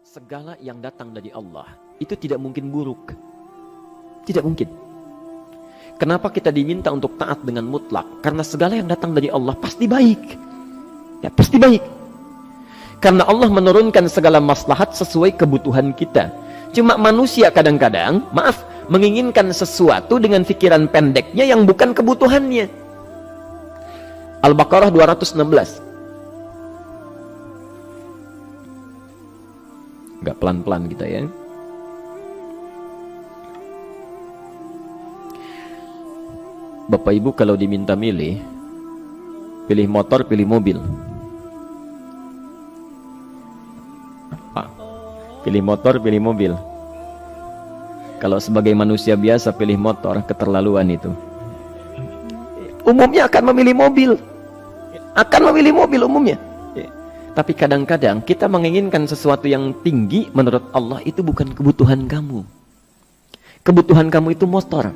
segala yang datang dari Allah itu tidak mungkin buruk. Tidak mungkin. Kenapa kita diminta untuk taat dengan mutlak? Karena segala yang datang dari Allah pasti baik. Ya, pasti baik. Karena Allah menurunkan segala maslahat sesuai kebutuhan kita. Cuma manusia kadang-kadang, menginginkan sesuatu dengan pikiran pendeknya yang bukan kebutuhannya. Al-Baqarah 216. Gak pelan-pelan kita ya. Bapak Ibu kalau diminta milih, pilih motor, pilih mobil. Pilih motor, pilih mobil. Kalau sebagai manusia biasa pilih motor, keterlaluan itu. Umumnya akan memilih mobil. Akan memilih mobil umumnya. Tapi kadang-kadang kita menginginkan sesuatu yang tinggi, menurut Allah itu bukan kebutuhan kamu. Kebutuhan kamu itu motor.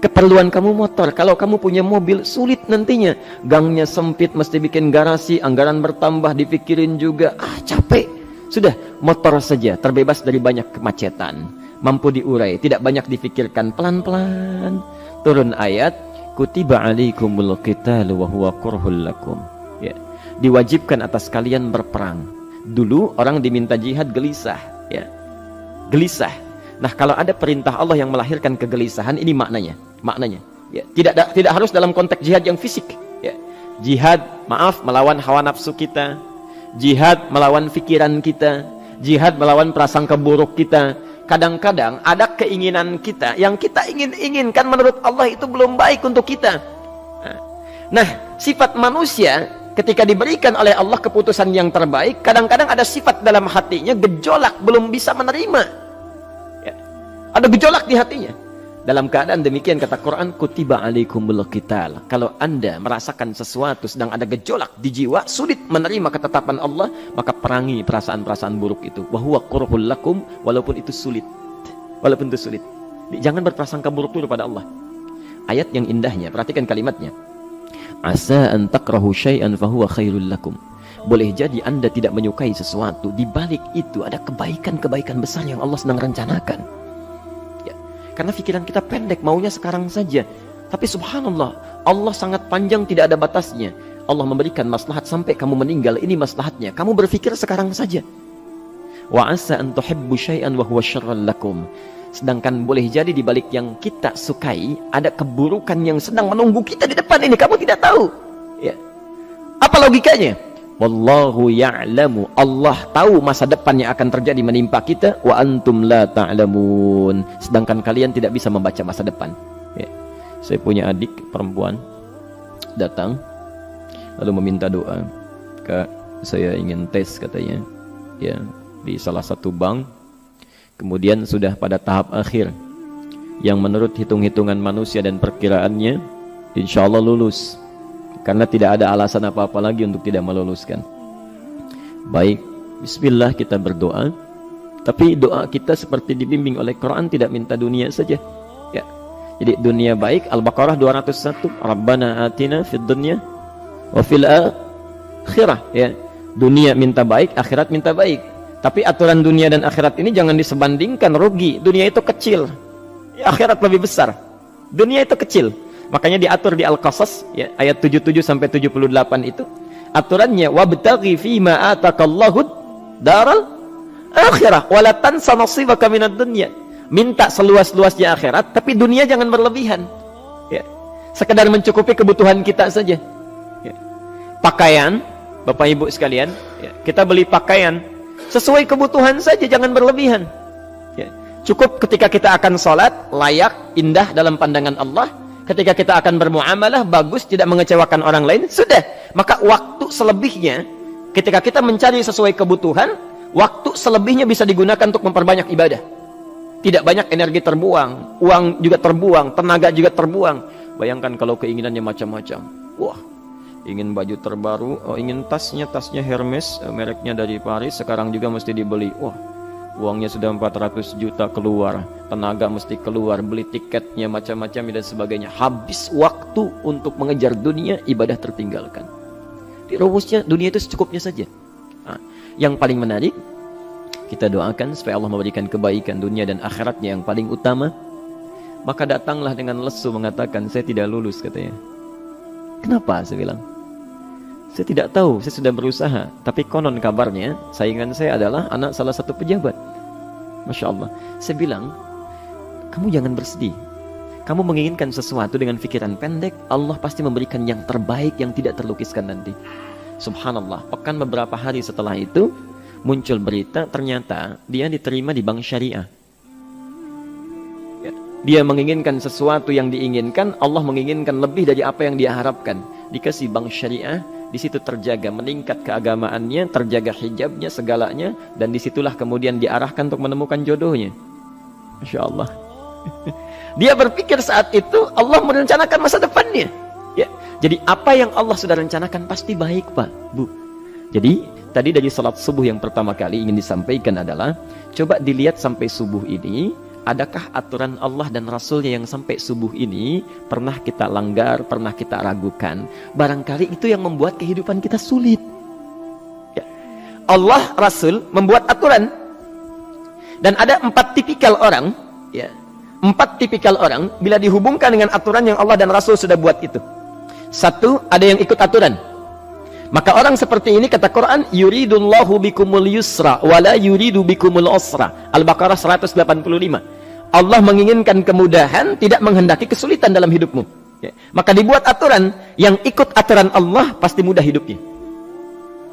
Keperluan kamu motor. Kalau kamu punya mobil, sulit nantinya. Gangnya sempit, mesti bikin garasi, anggaran bertambah, dipikirin juga. Capek. Sudah, motor saja, terbebas dari banyak kemacetan. Mampu diurai, tidak banyak difikirkan. Pelan-pelan. Turun ayat, kutiba alaikumul qitalu wa huwa kurhul lakum. Ya. Diwajibkan atas kalian berperang. Dulu orang diminta jihad gelisah. Ya. Gelisah. Nah, kalau ada perintah Allah yang melahirkan kegelisahan, ini maknanya. Ya, tidak harus dalam konteks jihad yang fisik. Ya. Jihad, melawan hawa nafsu kita. Jihad melawan pikiran kita. Jihad melawan prasangka buruk kita. Kadang-kadang ada keinginan kita yang kita inginkan menurut Allah itu belum baik untuk kita. Nah, sifat manusia ketika diberikan oleh Allah keputusan yang terbaik, kadang-kadang ada sifat dalam hatinya gejolak, belum bisa menerima. Ya. Ada gejolak di hatinya. Dalam keadaan demikian kata Quran, kutiba alaikumul qital. Kalau Anda merasakan sesuatu sedang ada gejolak di jiwa, sulit menerima ketetapan Allah, maka perangi perasaan-perasaan buruk itu. Wa huwa kurhul lakum, walaupun itu sulit. Walaupun itu sulit. Jangan berprasangka buruk dulu pada Allah. Ayat yang indahnya, perhatikan kalimatnya. Asa an takrahu syai'an fahuwa khairul lakum. Boleh jadi Anda tidak menyukai sesuatu, di balik itu ada kebaikan-kebaikan besar yang Allah sedang rencanakan. Karena pikiran kita pendek, maunya sekarang saja. Tapi subhanallah, Allah sangat panjang, tidak ada batasnya. Allah memberikan maslahat sampai kamu meninggal, ini maslahatnya. Kamu berpikir sekarang saja. Wa asa an tuhibbu syai'an wa huwa syarrul lakum. Sedangkan boleh jadi di balik yang kita sukai ada keburukan yang sedang menunggu kita di depan ini, kamu tidak tahu. Ya. Apa logikanya? Wallahu ya'lamu, Allah tahu masa depan yang akan terjadi menimpa kita, wa antum la ta'lamun, sedangkan kalian tidak bisa membaca masa depan. Ya. Saya punya adik perempuan datang lalu meminta doa. Kak, saya ingin tes katanya. Ya, di salah satu bank. Kemudian sudah pada tahap akhir yang menurut hitung-hitungan manusia dan perkiraannya insya Allah lulus. Karena tidak ada alasan apa-apa lagi untuk tidak meluluskan. Baik, bismillah kita berdoa. Tapi doa kita seperti dibimbing oleh Quran, tidak minta dunia saja. Ya. Jadi dunia baik, Al-Baqarah 201. Rabbana atina fid dunya wa fil akhirah. Ya. Dunia minta baik, akhirat minta baik. Tapi aturan dunia dan akhirat ini jangan disebandingkan, rugi. Dunia itu kecil, ya, akhirat lebih besar. Dunia itu kecil. Makanya diatur di Al-Qasas ya, ayat 77 sampai 78 itu aturannya wabtaghi fima atakallahu daral akhirah wala tansa nasibaka minad dunya. Minta seluas-luasnya akhirat, tapi dunia jangan berlebihan. Ya. Sekedar mencukupi kebutuhan kita saja. Ya. Pakaian, Bapak Ibu sekalian, ya, kita beli pakaian sesuai kebutuhan saja, jangan berlebihan. Ya. Cukup ketika kita akan sholat, layak, indah dalam pandangan Allah. Ketika kita akan bermuamalah, bagus, tidak mengecewakan orang lain, sudah. Maka waktu selebihnya, ketika kita mencari sesuai kebutuhan, waktu selebihnya bisa digunakan untuk memperbanyak ibadah. Tidak banyak energi terbuang, uang juga terbuang, tenaga juga terbuang. Bayangkan kalau keinginannya macam-macam. Wah, ingin baju terbaru, ingin tasnya Hermes, mereknya dari Paris, sekarang juga mesti dibeli. Wah, uangnya sudah 400 juta keluar, tenaga mesti keluar, beli tiketnya macam-macam dan sebagainya. Habis waktu untuk mengejar dunia, ibadah tertinggalkan. Di rumusnya dunia itu secukupnya saja. Nah, yang paling menarik, Kita doakan supaya Allah memberikan kebaikan dunia dan akhiratnya yang paling utama. Maka datanglah dengan lesu mengatakan, saya tidak lulus katanya. Kenapa? Saya bilang, saya tidak tahu, saya sudah berusaha. Tapi konon kabarnya, saingan saya adalah anak salah satu pejabat. Masya Allah. Saya bilang, kamu jangan bersedih. Kamu menginginkan sesuatu dengan pikiran pendek, Allah pasti memberikan yang terbaik yang tidak terlukiskan nanti. Subhanallah. Pekan beberapa hari setelah itu, muncul berita, ternyata dia diterima di bank syariah. Dia menginginkan sesuatu yang diinginkan, Allah menginginkan lebih dari apa yang dia harapkan. Dikasih bank syariah, di situ terjaga, meningkat keagamaannya, terjaga hijabnya, segalanya, dan disitulah kemudian diarahkan untuk menemukan jodohnya. Masya Allah. Dia berpikir saat itu Allah merencanakan masa depannya. Ya, jadi apa yang Allah sudah rencanakan pasti baik, Pak, Bu. Jadi tadi dari salat subuh yang pertama kali ingin disampaikan adalah, coba dilihat sampai subuh ini, adakah aturan Allah dan Rasulnya yang sampai subuh ini pernah kita langgar, pernah kita ragukan? Barangkali itu yang membuat kehidupan kita sulit. Ya. Allah, Rasul membuat aturan. Dan ada 4 tipikal orang, ya, 4 tipikal orang bila dihubungkan dengan aturan yang Allah dan Rasul sudah buat itu. 1, ada yang ikut aturan. Maka orang seperti ini, kata Quran, yuridullahu bikumul yusra wala yuridu bikumul usra. Al-Baqarah 185. Allah menginginkan kemudahan, tidak menghendaki kesulitan dalam hidupmu. Ya. Maka dibuat aturan, yang ikut aturan Allah pasti mudah hidupnya.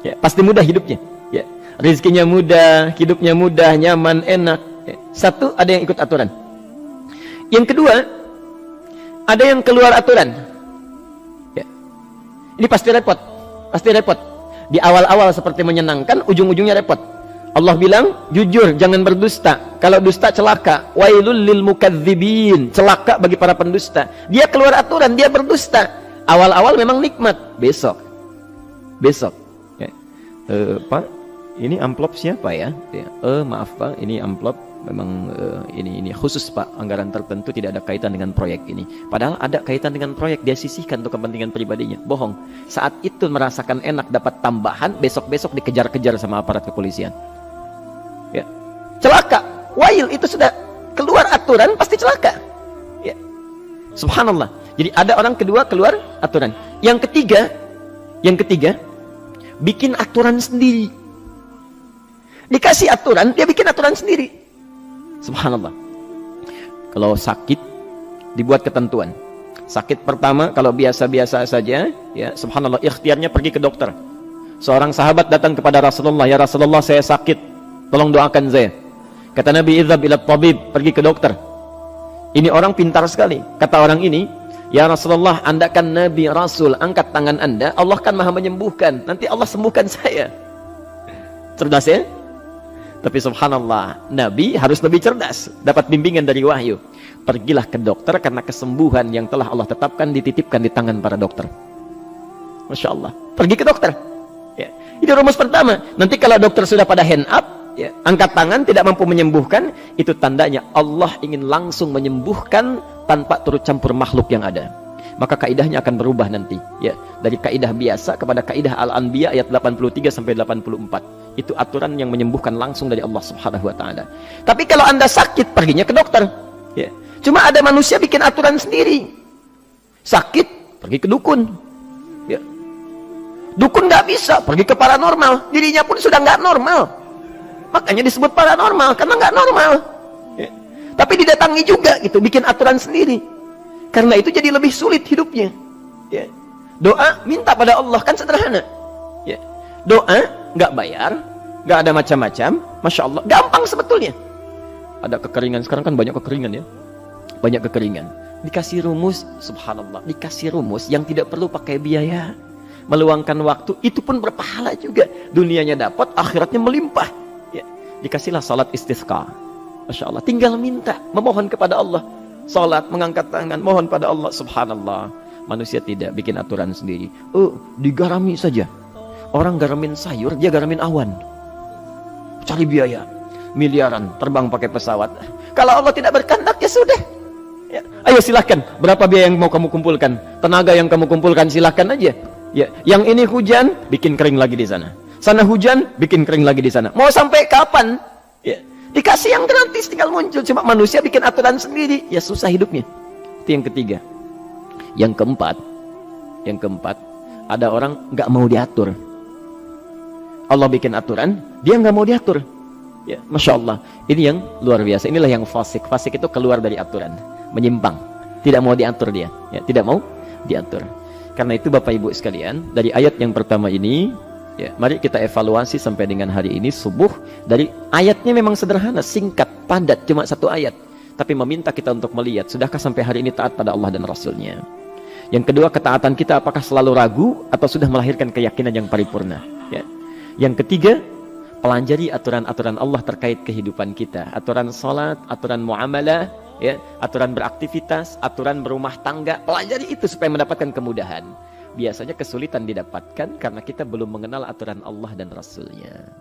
Ya, pasti mudah hidupnya. Ya. Rizkinya mudah, hidupnya mudah, nyaman, enak. Ya. 1, ada yang ikut aturan. Yang kedua, ada yang keluar aturan. Ya. Ini pasti repot. Pasti repot. Di awal-awal seperti menyenangkan, ujung-ujungnya repot. Allah bilang, jujur, jangan berdusta. Kalau dusta celaka. Wailul lil mukadzibin. Celaka bagi para pendusta. Dia keluar aturan, dia berdusta. Awal-awal memang nikmat. Besok. Ya. Pak, ini amplop siapa ya? Maaf Pak, ini amplop memang ini khusus Pak, anggaran tertentu, tidak ada kaitan dengan proyek ini. Padahal ada kaitan dengan proyek, dia sisihkan untuk kepentingan pribadinya. Bohong. Saat itu merasakan enak dapat tambahan, besok-besok dikejar-kejar sama aparat kepolisian. Ya. Celaka. Wail, itu sudah keluar aturan pasti celaka. Ya. Subhanallah. Jadi ada orang kedua keluar aturan. Yang ketiga bikin aturan sendiri. Dikasih aturan, dia bikin aturan sendiri. Subhanallah. Kalau sakit, dibuat ketentuan. Sakit pertama, kalau biasa-biasa saja, ya subhanallah, ikhtiarnya pergi ke dokter. Seorang sahabat datang kepada Rasulullah, ya Rasulullah, saya sakit, tolong doakan saya. Kata Nabi, idhab ila tabib, pergi ke dokter. Ini orang pintar sekali. Kata orang ini, ya Rasulullah, Anda kan Nabi Rasul, angkat tangan Anda, Allah kan maha menyembuhkan, nanti Allah sembuhkan saya. Cerdas ya? Tapi subhanallah, Nabi harus lebih cerdas, dapat bimbingan dari wahyu. Pergilah ke dokter karena kesembuhan yang telah Allah tetapkan dititipkan di tangan para dokter. Masya Allah, pergi ke dokter. Ya. Itu rumus pertama. Nanti kalau dokter sudah pada hand up, ya, angkat tangan, tidak mampu menyembuhkan, itu tandanya Allah ingin langsung menyembuhkan tanpa turut campur makhluk yang ada. Maka kaidahnya akan berubah nanti, ya, dari kaidah biasa kepada kaidah Al-Anbiya ayat 83 sampai 84. Itu aturan yang menyembuhkan langsung dari Allah Subhanahu wa taala. Tapi kalau Anda sakit, perginya ke dokter. Ya. Cuma ada manusia bikin aturan sendiri. Sakit, pergi ke dukun. Ya. Dukun nggak bisa, pergi ke paranormal. Dirinya pun sudah nggak normal. Makanya disebut paranormal, karena nggak normal. Ya. Tapi didatangi juga gitu, bikin aturan sendiri. Karena itu jadi lebih sulit hidupnya. Ya. Doa, minta pada Allah, kan sederhana. Ya. Doa, nggak bayar, nggak ada macam-macam, Masya Allah, gampang sebetulnya. Ada kekeringan, sekarang kan banyak kekeringan ya. Banyak kekeringan. Dikasih rumus, subhanallah, dikasih rumus yang tidak perlu pakai biaya. Meluangkan waktu, itu pun berpahala juga. Dunianya dapat, akhiratnya melimpah. Ya. Dikasihlah salat istisqa. Masya Allah, tinggal minta, memohon kepada Allah. Salat, mengangkat tangan, mohon pada Allah, subhanallah. Manusia tidak bikin aturan sendiri. Digarami saja. Orang garamin sayur, dia garamin awan. Cari biaya miliaran, terbang pakai pesawat. Kalau Allah tidak berkehendak, ya sudah. Ya. Ayo silahkan, berapa biaya yang mau kamu kumpulkan? Tenaga yang kamu kumpulkan, silahkan aja. Ya. Yang ini hujan, bikin kering lagi di sana. Sana hujan, bikin kering lagi di sana. Mau sampai kapan? Ya. Dikasih yang gratis tinggal muncul, cuma manusia bikin aturan sendiri, ya susah hidupnya. Itu yang ketiga. Yang keempat, ada orang nggak mau diatur. Allah bikin aturan, dia nggak mau diatur. Ya, Masya Allah, ini yang luar biasa. Inilah yang fasik. Fasik itu keluar dari aturan, menyimpang, tidak mau diatur dia. Ya, tidak mau diatur. Karena itu Bapak Ibu sekalian, dari ayat yang pertama ini, ya, mari kita evaluasi sampai dengan hari ini subuh. Dari ayatnya memang sederhana, singkat, padat, cuma satu ayat. Tapi meminta kita untuk melihat, sudahkah sampai hari ini taat pada Allah dan Rasulnya? Yang kedua, ketaatan kita apakah selalu ragu atau sudah melahirkan keyakinan yang paripurna? Ya. Yang ketiga, pelajari aturan-aturan Allah terkait kehidupan kita. Aturan salat, aturan muamalah, ya, aturan beraktivitas, aturan berumah tangga. Pelajari itu supaya mendapatkan kemudahan. Biasanya kesulitan didapatkan karena kita belum mengenal aturan Allah dan Rasulnya.